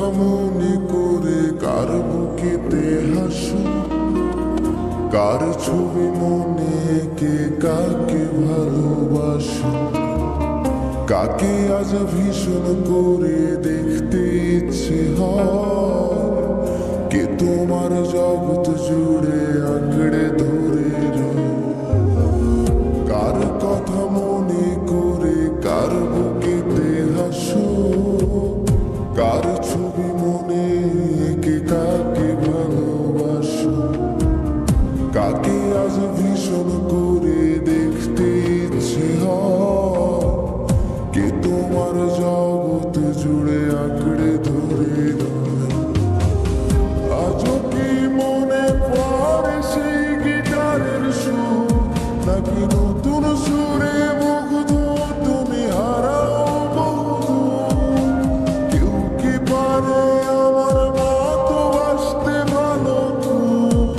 কথা মনে করে কার বুকেতে হাসো, কার ছবি মনে কে কাকে ভালোবাসো, কাকে আজ ভীষণ করে দেখতে ইচ্ছে হয়, কে তোমার জগৎ জুড়ে আঁকড়ে ধরে রয়। কার কথা মনে করে কার বুকেতে হাসো, কার ছবি মনে কে কাকে ভালোবাসো, কাকে আজ ভীষণ করে দেখতে ইচ্ছে হয়, কে তোমার জগৎ জুড়ে আঁকড়ে ধরে রয়। আজও কি মনে পড়ে সেই গিটারের সুর, নাকি নতুন সুরে মুগ্ধ তুমি হারাও বহুদূর? কেউ কি পারে আমার মতো বাসতে ভালো খুব?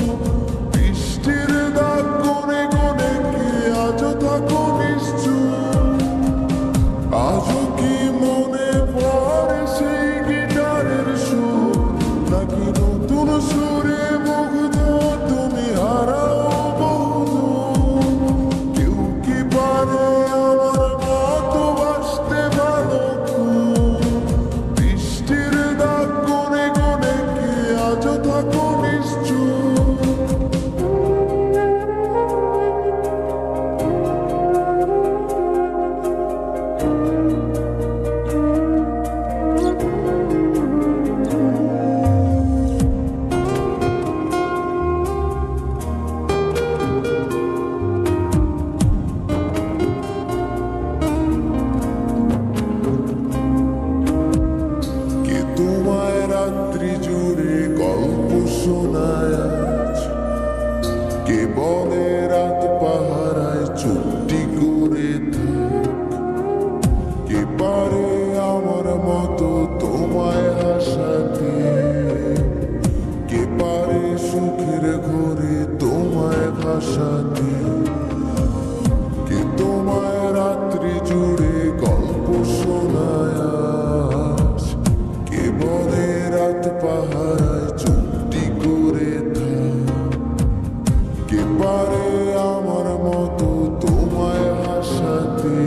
বৃষ্টির দাগ কোণে কোণে কি আজও থাকো নিশ্চুপ? আজও কি মনে পড়ে সেই গিটারের সুর, নাকি নতুন সুরে মুগ্ধ তুমি হারাও বহুদূর? কেউ কি পারে আমার মতো বাসতে ভালো খুব? বৃষ্টির দাগ কোণে কোণে কি আজও থাকো নিশ্চুপ? কে তোমায় রাত্রি জুড়ে গল্প শোনায় আজ? কে বলে রাত পাহারায় চুপটি করে থাক? কে পারে আমার মতো তোমায় হাসাতে? কে পারে সুখের ঘরে তোমায় ভাসাতে? কে তোমায় রাত্রি জুড়ে গল্প শোনায় আজ? কে বলে রাত পাহারায় চুপটি করে থাক? কে পারে আমার মতো তোমায় হাসাতে?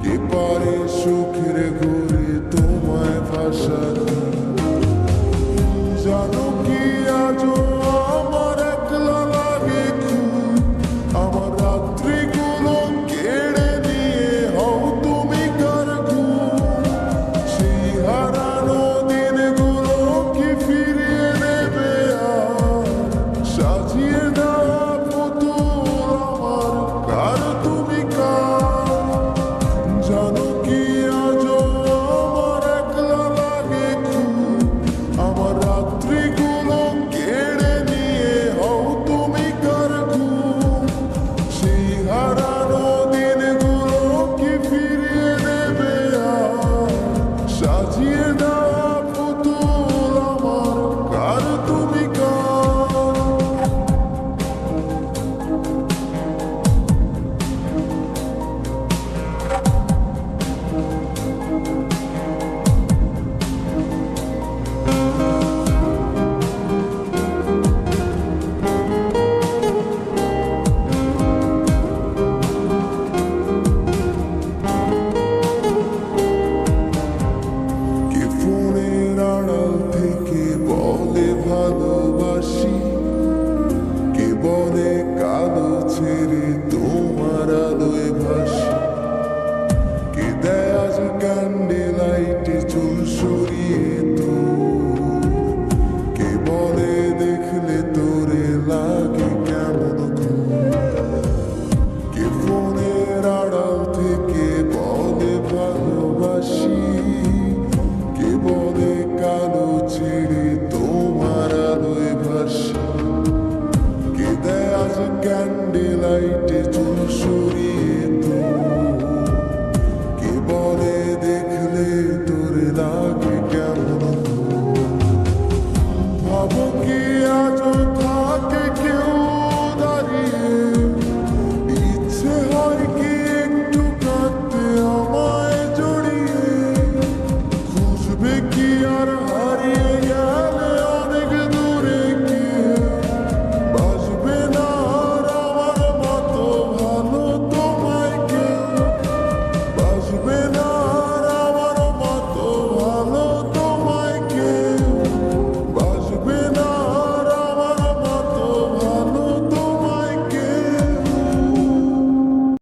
কে পারে সুখের ঘরে তোমায় ভাসাতে?